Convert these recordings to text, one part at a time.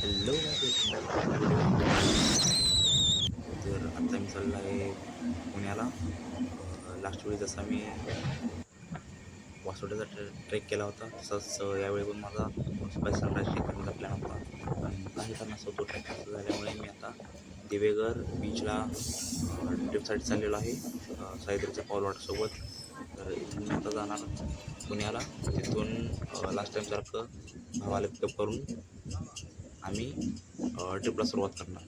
Hello welcome तर आता मी चाललो आहे पुण्याला. लास्ट वेळी जसा मी वासोट्याचा ट्रेक केला होता तसाच यावेळी पण माझा सकाळी सनराईज ट्रेक करण्याचा प्लॅन होता. पण काही कारणास्तव तो ट्रेक कॅन्सल झाल्यामुळे मी आता दिवेघर बीचला ट्रिपसाठी चाललेलो आहे सह्याद्रीच्या पाऊलवाटासोबत. तर इथून मी आता जाणार पुण्याला. तिथून लास्ट टाईमसारखं भावाला पिकअप करून आम्ही ट्रिपला सुरुवात करणार.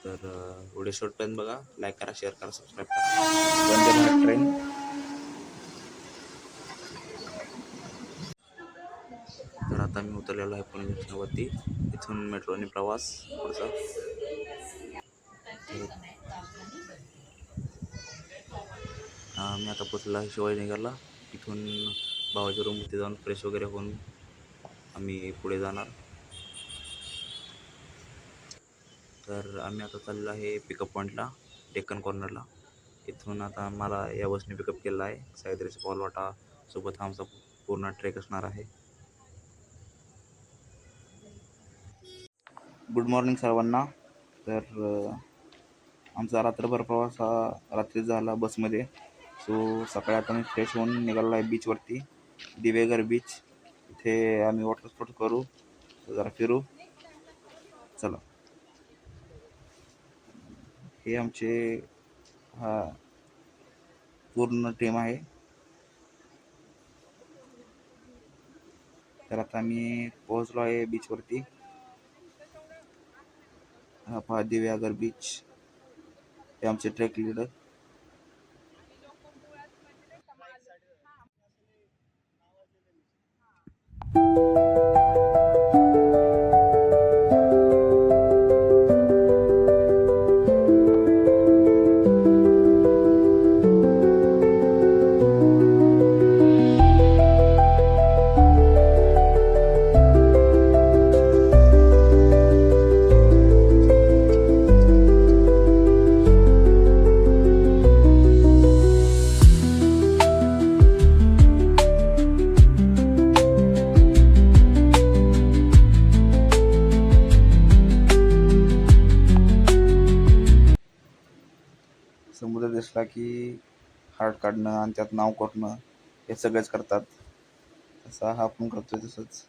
तर व्हिडिओ शेवटपर्यंत बघा, लाईक करा, शेअर करा, सबस्क्राईब करा. वंदे भारत ट्रेन. तर आता मी उतरलेलो आहे पुणे जंक्शनवरती. इथून मेट्रोने प्रवास पुढचा. मी आता पोचलो आहे शिवाजीनगरला. इथून भावाच्या रूमवरती जाऊन फ्रेश वगैरे होऊन आम्ही पुढे जाणार. तर आम्ही आता चाललो आहे पिकअप पॉईंटला, डेक्कन कॉर्नरला. इथून आता मला या बसने पिकअप केलं आहे. सह्याद्रीचा पाऊलवाटा सोबत आमचा पूर्ण ट्रेक असणार आहे. गुड मॉर्निंग सर्वांना. तर आमचा रात्रभर प्रवास हा रात्री झाला बसमध्ये. सो सकाळी आता मी फ्रेश होऊन निघालो आहे बीचवरती, दिवेघर बीच. इथे आम्ही वॉटर स्पोर्ट्स करू, जरा फिरू. चला, हे आमचे हा पूर्ण टीम आहे. तर आता मी पोहोचलो आहे बीचवरती. हा पहा दिवेघर बीच. हे आमचे ट्रेक लीडर. समुद्र दिसला की हार्ट काढणं आणि त्यात नाव कोरणं हे सगळेच करतात. तसा हा पण करतोय. तसंच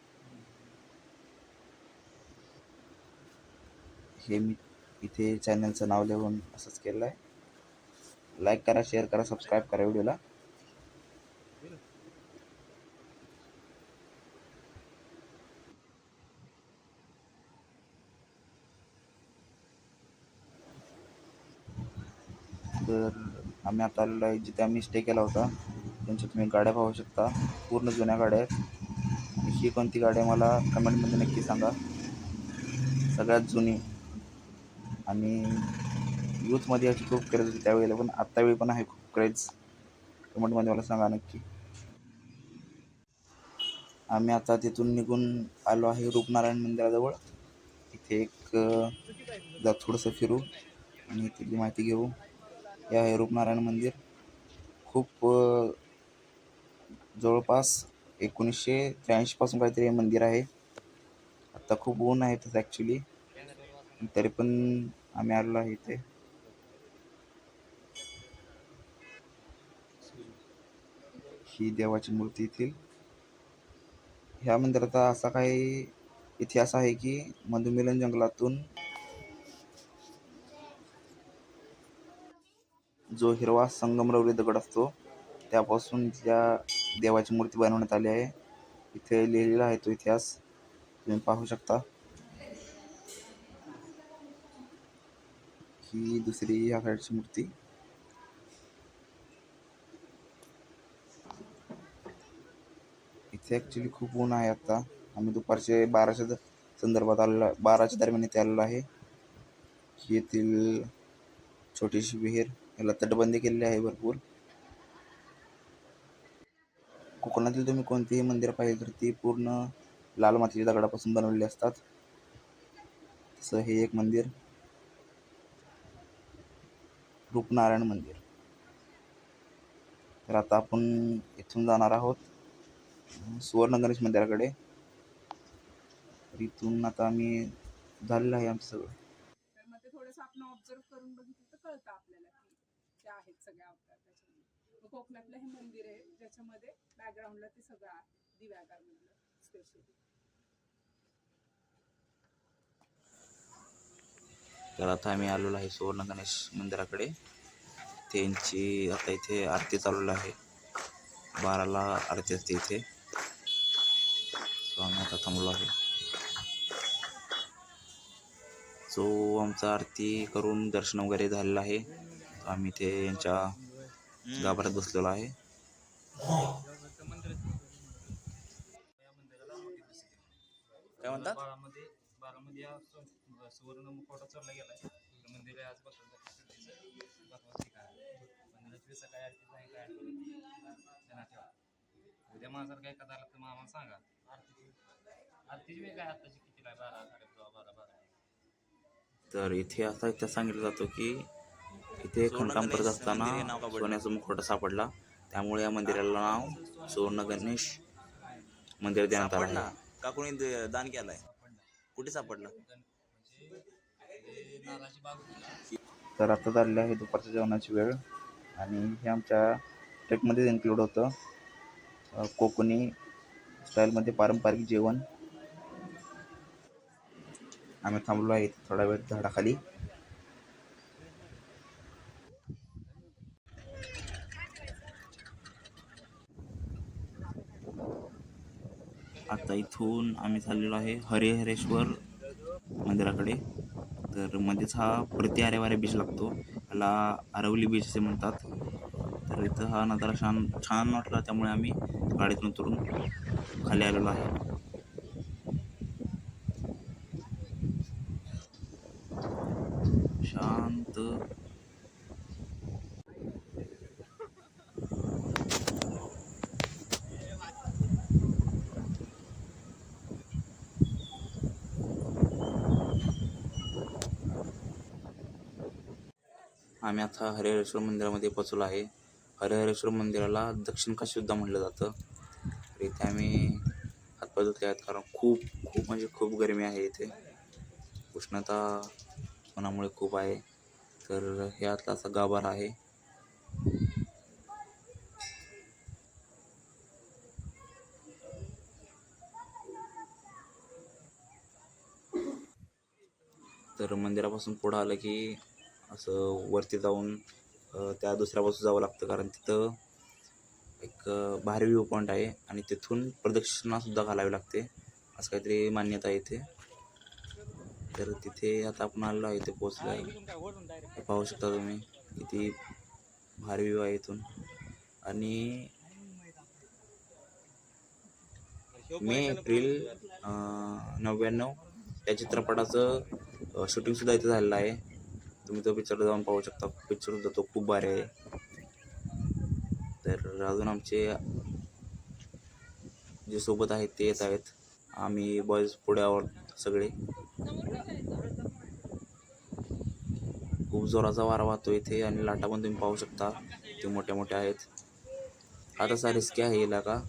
हे मी इथे चॅनलचं नाव लिहून असंच केलं आहे. लाईक करा, शेअर करा, सबस्क्राईब करा व्हिडिओला. तर आम्ही आता आलेलो आहे जिथे आम्ही स्टे केला होता. त्यांच्या तुम्ही गाड्या पाहू शकता, पूर्ण जुन्या गाड्या आहेत. ही कोणती गाडी आहे मला कमेंटमध्ये नक्की सांगा. सगळ्यात जुनी. आणि यूथमध्ये याची खूप क्रेज होती त्यावेळेला, पण आत्तावेळी पण आहे खूप क्रेज. कमेंटमध्ये मला सांगा नक्की. आम्ही आता तिथून निघून आलो आहे रूपनारायण मंदिराजवळ. इथे एक थोडंसं फिरू आणि तिथली माहिती घेऊ. हे आहे रूपनारायण मंदिर. खूप जवळपास 1983 पासून काहीतरी हे मंदिर आहे. आता खूप ऊन आहे तिथं ॲक्च्युली, तरी पण आम्ही आलेलो आहे इथे. ही देवाची मूर्ती येथील. ह्या मंदिराचा असा काही इतिहास आहे की मधुमिलन जंगलातून जो हिरवा संगमरवरी दगड असतो त्यापासून इथल्या देवाची मूर्ती बनवण्यात आली आहे. इथे लिहिलेला आहे तो इतिहास, तुम्ही पाहू शकता. ही दुसरी ह्या साईडची मूर्ती. इथे ॲक्च्युली खूप ऊन आहे आता. आम्ही दुपारचे 12च्या संदर्भात आलेलो, 12च्या दरम्यान इथे आलेलो आहे. ही येथील छोटीशी विहीर, याला तटबंदी केलेली आहे भरपूर. कोकणातील तुम्ही कोणतीही मंदिर पाहिली तर ती पूर्ण लाल मातीच्या दगडापासून बनवलेली असतात. तसं हे एक मंदिर, रूपनारायण मंदिर. तर आता आपण इथून जाणार आहोत सुवर्ण गणेश मंदिराकडे. तर इथून आता आम्ही झालेलं आहे आमचं सगळं. तर मग ते थोडंसं आपण ऑब्झर्व करून बघितलं तर कळतं आपल्याला की त्या आहेत सगळ्या अवतार त्याच्यामध्ये. मग कोकणातलं हे मंदिर आहे ज्याच्यामध्ये बॅकग्राऊंडला ते सगळं आहे दिव्यागारमधलं स्पेशली. तर आता आम्ही आलेलो आहे सुवर्ण गणेश मंदिराकडे. त्यांची आता इथे आरती चालू आहे. 12ला आरती असते इथे. सो आम्ही आता थांबलो आहे. सो आमचा आरती करून दर्शन वगैरे झालेलं आहे. आम्ही ते यांच्या गाभाऱ्यात बसलेलो आहे. काय म्हणतात? बारामध्ये हा सुवर्ण मुखवटा चढला गेलाय. मंदिर आज मंदिराची सकाळी आरती नाही काय ठेवा. उद्या माझा काय कथा आला तर आम्हाला सांगा. आरतीची वेळ काय आताची कितीला आहे? 12 तर इथे आता इथे सांगितलं जातं की इथे खणकाम करत असताना सोन्याचा मुखवटा सापडला, त्यामुळे या मंदिराला नाव सुवर्ण गणेश मंदिर देण्यात आलं आहे. का कोणी दान केलाय? कुठे सापडला? तर आता झालेली आहे दुपारच्या जेवणाची वेळ आणि हे आमच्या ट्रेकमध्येच इन्क्लूड होतं. कोकणी स्टाईलमध्ये पारंपरिक जेवण. आम्ही थांबलो आहे थोडा वेळ झाडाखाली. आता इथून आम्ही चाललेलो आहे हरिहरेश्वर मंदिराकडे. तर मध्येच हा प्रति आरेवारे बीच लागतो. याला आरवली बीच असे म्हणतात. तर इथं हा नजारा छान वाटला, त्यामुळे आम्ही गाडीतून उतरून खाली आलेलो आहे. शांत आम्ही आता हरिहरेश्वर मंदिरामध्ये पोचलो आहे. हरिहरेश्वर मंदिराला दक्षिण काशी सुद्धा म्हटलं जातं. तर इथे आम्ही हातपाय धुतले आहेत, कारण खूप म्हणजे खूप गरमी आहे इथे. उष्णता उन्हामुळे खूप आहे. तर हे आतला असा गाभारा आहे. तर मंदिरापासून पुढं आलं की असं वरती जाऊन त्या दुसऱ्या बाजूला जावं लागतं, कारण तिथं एक भारी व्ह्यू पॉईंट आहे आणि तिथून प्रदक्षिणासुद्धा घालावी लागते, असं काहीतरी मान्यता आहे इथे. तर तिथे आता आपण आलो आहे, इथे पोचलो आहे. पाहू शकता तुम्ही किती भारी व्ह्यू आहे इथून. आणि मे एप्रिल 99 या चित्रपटाचं शूटिंगसुद्धा इथे झालेलं आहे. तुम्ही तो पिक्चर जाऊन पाहू शकता. पिक्चरसुद्धा तो खूप भारी आहे. तर अजून आमचे जे सोबत आहेत ते येत आहेत. आम्ही बॉईज पुढे आहोत सगळे. खूप जोराचा वारा वाहतो इथे आणि लाटा पण तुम्ही पाहू शकता, ते मोठ्या मोठ्या आहेत. हा तसा रिस्की आहे इलाका.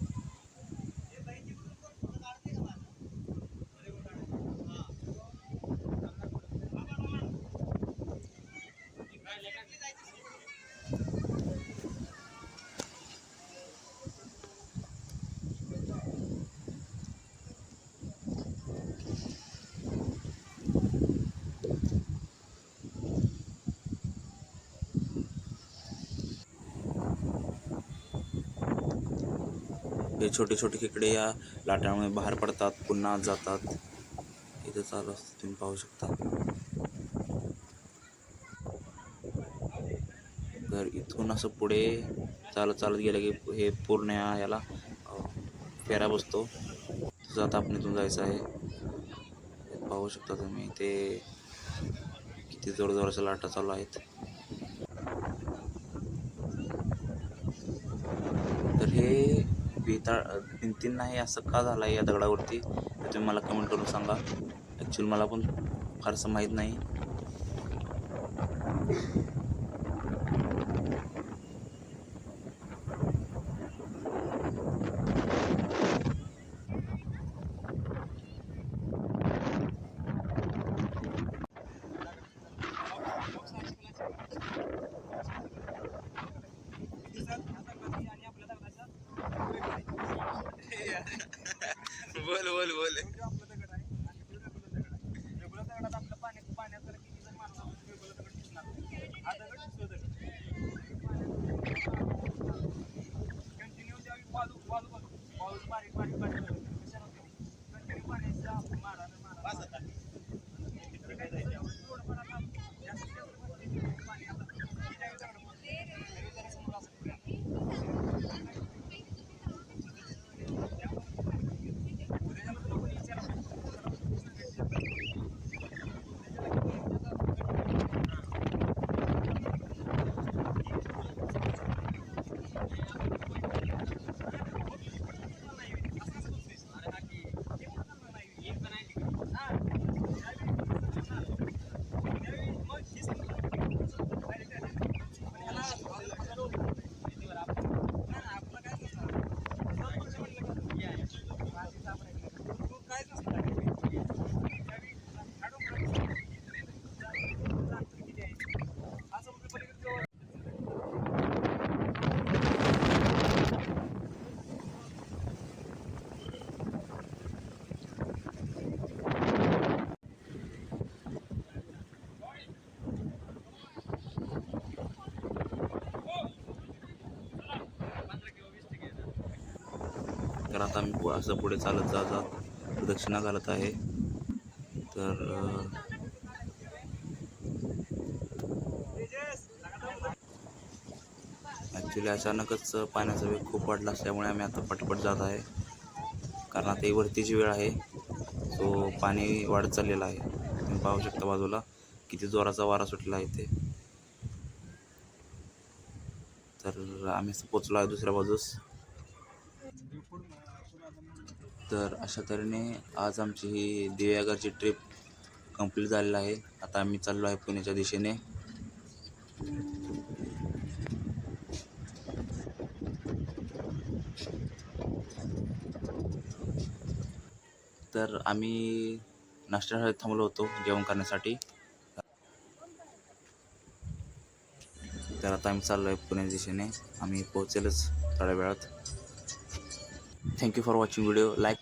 हे छोटे छोटे खेकडे या लाटांमुळे बाहेर पडतात, पुन्हा आत जातात. इथे चालू असतं, तुम्ही पाहू शकता. तर इथून असं पुढे चालत गेलं की हे पूर्ण याला फेरा बसतो. तसं आता आपण इथून जायचं आहे. पाहू शकता तुम्ही ते किती जोरजोराच्या लाटा चालू आहेत. तर हे भिंतींना नाही असं का झालं आहे या दगडावरती, तर तुम्ही मला कमेंट करून सांगा. ॲक्च्युअली मला पण फारसं माहीत नाही. बोल बोल बोल आपलं दगड आहे आणि तो रेगुलर दगड आहे. रेगुलर दगडात आपलं पाण्यात जर किती जर मारला रेगुलर दगड दिसणार नाही. हा दगड दिसतो दगड कंटिन्यू ज्यावेळी वाळू बारीक कशा नव्हत्या कंटिन्यू पाण्याचा मारा तिकडे काय जायचं थोडंफार आता जास्त पाणी आता त्यावेळी दगड त्यावेळी जरा समोर असं तर आता मी असं पुढे चालत जात प्रदक्षिणा घालत आहे. तर ॲक्च्युली अचानकच पाण्याचा वेग खूप वाढला असल्यामुळे आम्ही आता पटपट जात आहे, कारण आता ही वरतीची वेळ आहे. सो पाणी वाढत चाललेलं आहे. तुम्ही पाहू शकता बाजूला किती जोराचा वारा सुटला आहे ते. तर आम्ही पोचलो आहे दुसऱ्या बाजूस. तर अशा तऱ्हेने आज आमची ही दिवेआगरची ट्रिप कंप्लीट झालेली आहे. आता आम्ही चाललो आहे पुण्याच्या दिशेने. तर आम्ही नाश्त्यासाठी थांबलो होतो जेवण करण्यासाठी. तर आता आम्ही चाललो आहे पुण्याच्या दिशेने. आम्ही पोहोचेलच थोड्या वेळात. Thank you for watching video. Like